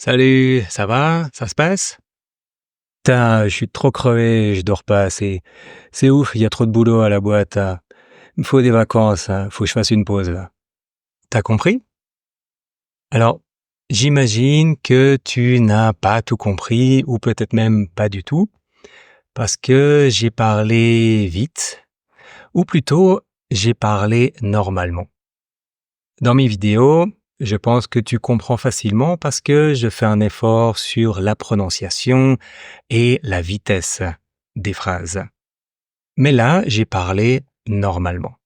Salut, ça va? Ça se passe? Putain, je suis trop crevé, je dors pas assez. C'est ouf, il y a trop de boulot à la boîte. Il me faut des vacances, faut que je fasse une pause là. T'as compris? Alors, j'imagine que tu n'as pas tout compris, ou peut-être même pas du tout, parce que j'ai parlé vite, ou plutôt, j'ai parlé normalement. Dans mes vidéos, je pense que tu comprends facilement parce que je fais un effort sur la prononciation et la vitesse des phrases. Mais là, j'ai parlé normalement.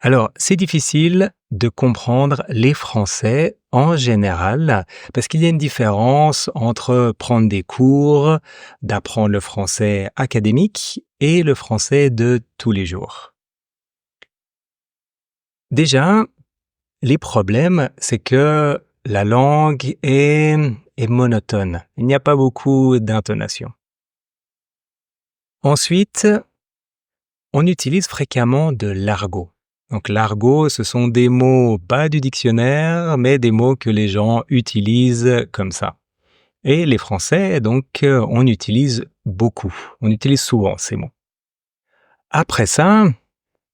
Alors, c'est difficile de comprendre les Français en général parce qu'il y a une différence entre prendre des cours, d'apprendre le français académique et le français de tous les jours. Déjà, les problèmes, c'est que la langue est monotone. Il n'y a pas beaucoup d'intonation. Ensuite, on utilise fréquemment de l'argot. Donc l'argot, ce sont des mots pas du dictionnaire, mais des mots que les gens utilisent comme ça. Et les Français, donc, on utilise beaucoup. On utilise souvent ces mots. Après ça,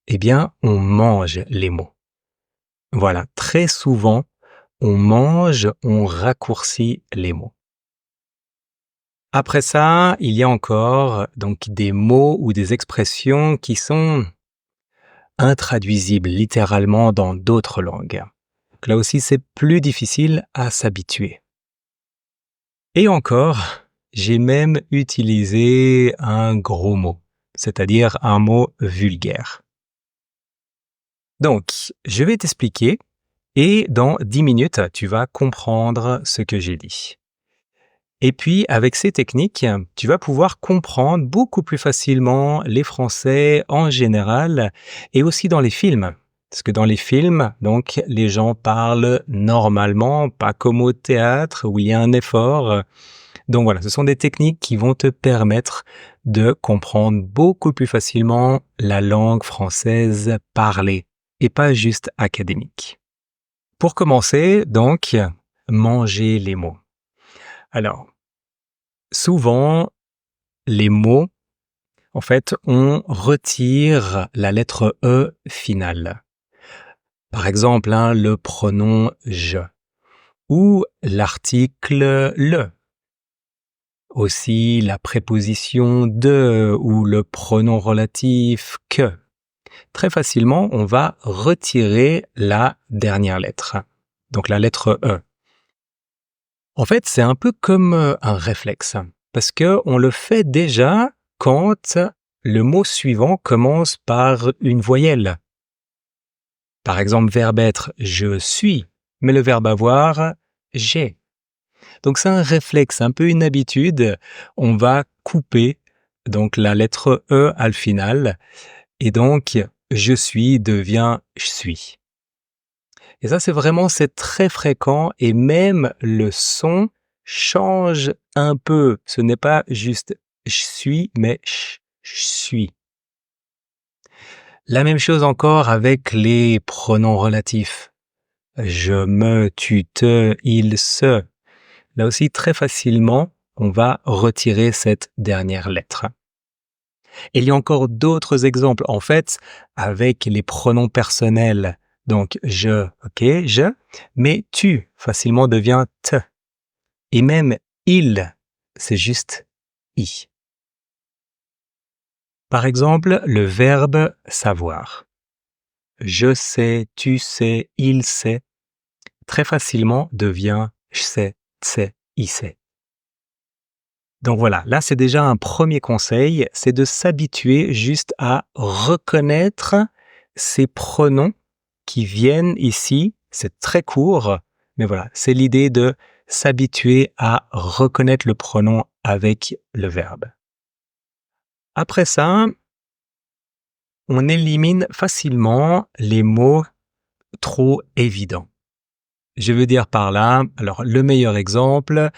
eh bien, on mange les mots. Voilà, très souvent, on mange, on raccourcit les mots. Après ça, il y a encore donc des mots ou des expressions qui sont intraduisibles littéralement dans d'autres langues. Donc là aussi, c'est plus difficile à s'habituer. Et encore, j'ai même utilisé un gros mot, c'est-à-dire un mot vulgaire. Donc, je vais t'expliquer et dans 10 minutes, tu vas comprendre ce que j'ai dit. Et puis, avec ces techniques, tu vas pouvoir comprendre beaucoup plus facilement les Français en général et aussi dans les films. Parce que dans les films, donc, les gens parlent normalement, pas comme au théâtre où il y a un effort. Donc voilà, ce sont des techniques qui vont te permettre de comprendre beaucoup plus facilement la langue française parlée et pas juste académique. Pour commencer, donc, manger les mots. Alors, souvent, les mots, en fait, on retire la lettre E finale. Par exemple, le pronom je ou l'article le. Aussi la préposition de ou le pronom relatif que. Très facilement, on va retirer la dernière lettre, donc la lettre E. En fait, c'est un peu comme un réflexe, parce que on le fait déjà quand le mot suivant commence par une voyelle. Par exemple, verbe être je suis, mais le verbe avoir j'ai. Donc c'est un réflexe, un peu une habitude. On va couper donc la lettre E à le final, et donc je suis devient je suis. Et ça, c'est très fréquent et même le son change un peu. Ce n'est pas juste je suis, mais je suis. La même chose encore avec les pronoms relatifs. Je, me, tu, te, il, se. Là aussi, très facilement, on va retirer cette dernière lettre. Et il y a encore d'autres exemples. En fait, avec les pronoms personnels, donc je, ok, je, mais tu facilement devient te. Et même il, c'est juste i. Par exemple, le verbe savoir. Je sais, tu sais, il sait, très facilement devient je sais, t'sais, il sait. Donc voilà, là c'est déjà un premier conseil, c'est de s'habituer juste à reconnaître ces pronoms qui viennent ici. C'est très court, mais voilà, c'est l'idée de s'habituer à reconnaître le pronom avec le verbe. Après ça, on élimine facilement les mots trop évidents. Je veux dire par là, alors le meilleur exemple,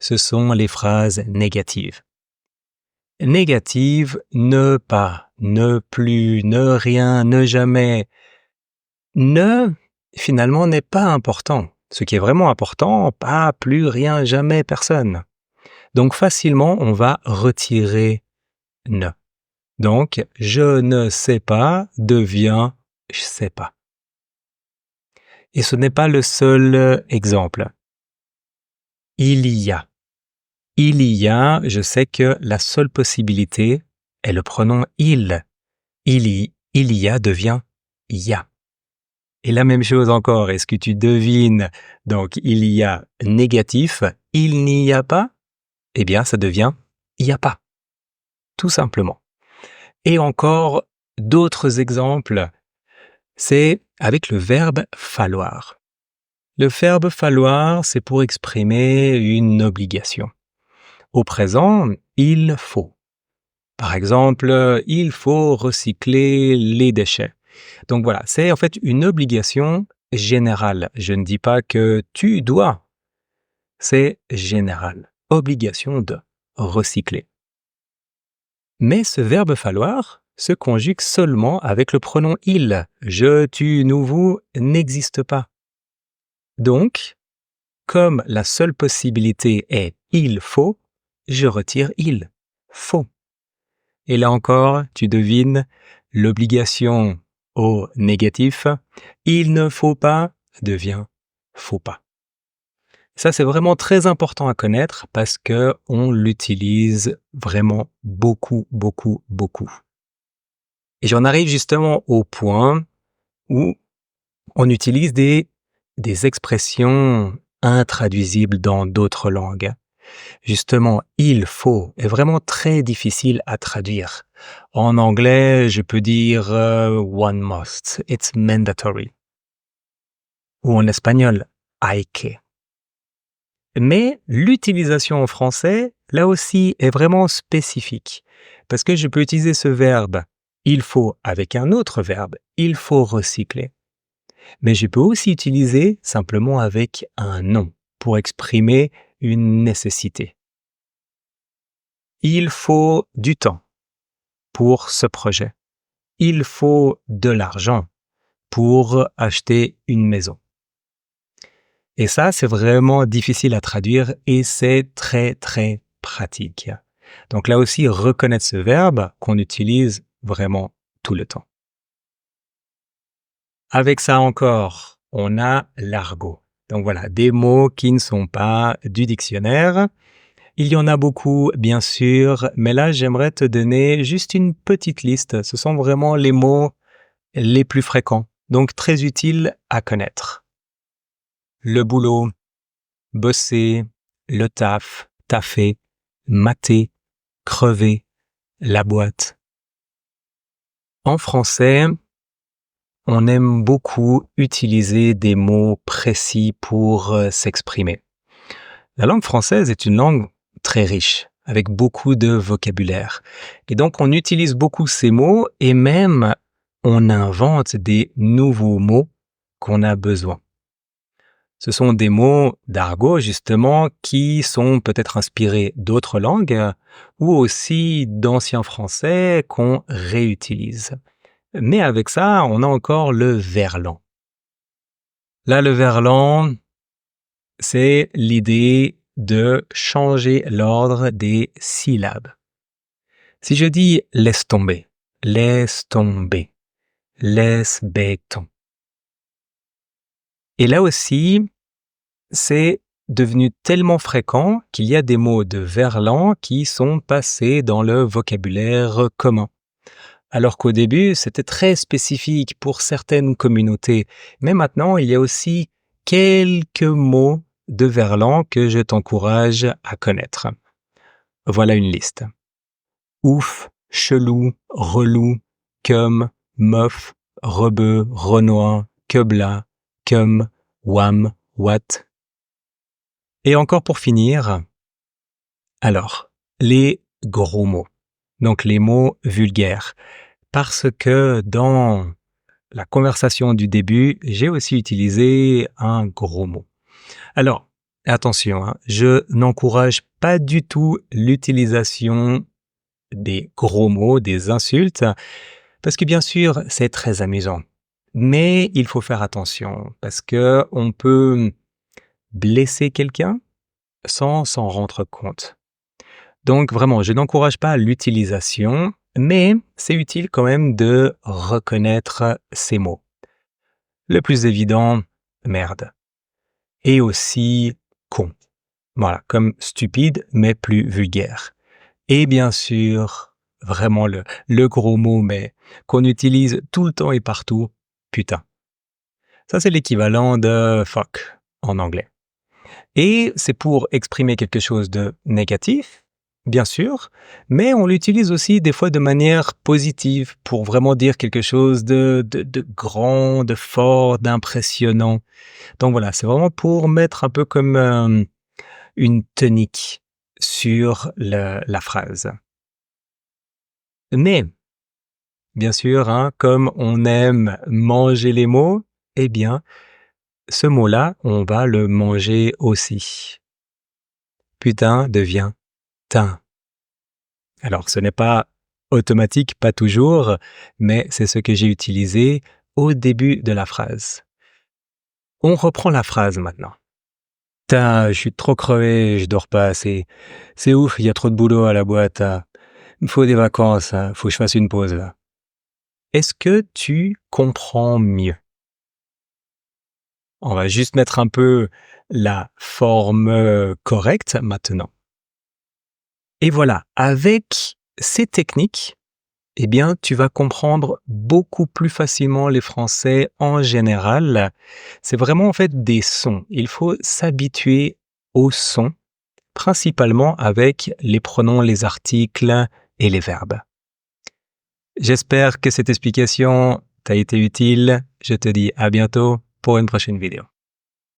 ce sont les phrases négatives. Négative, ne pas, ne plus, ne rien, ne jamais. Ne, finalement, n'est pas important. Ce qui est vraiment important, pas plus, rien, jamais, personne. Donc facilement, on va retirer ne. Donc, je ne sais pas devient je sais pas. Et ce n'est pas le seul exemple. Il y a. Il y a, je sais que la seule possibilité est le pronom il. Il y a devient y a. Et la même chose encore, est-ce que tu devines? Donc, il y a négatif, il n'y a pas? Eh bien, ça devient il n'y a pas. Tout simplement. Et encore d'autres exemples, c'est avec le verbe falloir. Le verbe falloir, c'est pour exprimer une obligation. Au présent, il faut. Par exemple, il faut recycler les déchets. Donc voilà, c'est en fait une obligation générale. Je ne dis pas que tu dois. C'est général. Obligation de recycler. Mais ce verbe falloir se conjugue seulement avec le pronom il. Je, tu, nous, vous n'existe pas. Donc, comme la seule possibilité est il faut, je retire il. Faut. Et là encore, tu devines l'obligation au négatif. Il ne faut pas devient faut pas. Ça, c'est vraiment très important à connaître parce que on l'utilise vraiment beaucoup, beaucoup, beaucoup. Et j'en arrive justement au point où on utilise des expressions intraduisibles dans d'autres langues. Justement, il faut est vraiment très difficile à traduire. En anglais, je peux dire one must, it's mandatory. Ou en espagnol, hay que. Mais l'utilisation en français, là aussi, est vraiment spécifique. Parce que je peux utiliser ce verbe il faut avec un autre verbe, il faut recycler. Mais je peux aussi utiliser simplement avec un nom pour exprimer une nécessité. Il faut du temps pour ce projet. Il faut de l'argent pour acheter une maison. Et ça, c'est vraiment difficile à traduire et c'est très, très pratique. Donc là aussi, reconnaître ce verbe qu'on utilise vraiment tout le temps. Avec ça encore, on a l'argot. Donc voilà, des mots qui ne sont pas du dictionnaire. Il y en a beaucoup, bien sûr, mais là, j'aimerais te donner juste une petite liste. Ce sont vraiment les mots les plus fréquents, donc très utiles à connaître. Le boulot, bosser, le taf, taffer, mater, crever, la boîte. En français, on aime beaucoup utiliser des mots précis pour s'exprimer. La langue française est une langue très riche, avec beaucoup de vocabulaire. Et donc, on utilise beaucoup ces mots et même on invente des nouveaux mots qu'on a besoin. Ce sont des mots d'argot, justement, qui sont peut-être inspirés d'autres langues ou aussi d'anciens français qu'on réutilise. Mais avec ça, on a encore le verlan. Là, le verlan, c'est l'idée de changer l'ordre des syllabes. Si je dis laisse tomber, laisse béton. Et là aussi, c'est devenu tellement fréquent qu'il y a des mots de verlan qui sont passés dans le vocabulaire commun. Alors qu'au début, c'était très spécifique pour certaines communautés. Mais maintenant, il y a aussi quelques mots de verlan que je t'encourage à connaître. Voilà une liste. Ouf, chelou, relou, cum, meuf, rebeu, renois, quebla, cum, wham, what. Et encore pour finir, alors, les gros mots. Donc les mots vulgaires. Parce que dans la conversation du début, j'ai aussi utilisé un gros mot. Alors, attention, je n'encourage pas du tout l'utilisation des gros mots, des insultes, parce que bien sûr, c'est très amusant. Mais il faut faire attention, parce que on peut blesser quelqu'un sans s'en rendre compte. Donc vraiment, je n'encourage pas l'utilisation, mais c'est utile quand même de reconnaître ces mots. Le plus évident, merde. Et aussi con. Voilà, comme stupide, mais plus vulgaire. Et bien sûr, vraiment le gros mot, mais qu'on utilise tout le temps et partout, putain. Ça, c'est l'équivalent de fuck en anglais. Et c'est pour exprimer quelque chose de négatif, bien sûr, mais on l'utilise aussi des fois de manière positive pour vraiment dire quelque chose de grand, de fort, d'impressionnant. Donc voilà, c'est vraiment pour mettre un peu comme une tonique sur la phrase. Mais, bien sûr, hein, comme on aime manger les mots, eh bien, ce mot-là, on va le manger aussi. Putain devient tin. Alors, ce n'est pas automatique, pas toujours, mais c'est ce que j'ai utilisé au début de la phrase. On reprend la phrase maintenant. Putain, je suis trop crevé, je dors pas assez. C'est ouf, il y a trop de boulot à la boîte. Il me faut des vacances, faut que je fasse une pause là. Est-ce que tu comprends mieux? On va juste mettre un peu la forme correcte maintenant. Et voilà, avec ces techniques, eh bien, tu vas comprendre beaucoup plus facilement les Français en général. C'est vraiment en fait des sons. Il faut s'habituer aux sons, principalement avec les pronoms, les articles et les verbes. J'espère que cette explication t'a été utile. Je te dis à bientôt pour une prochaine vidéo.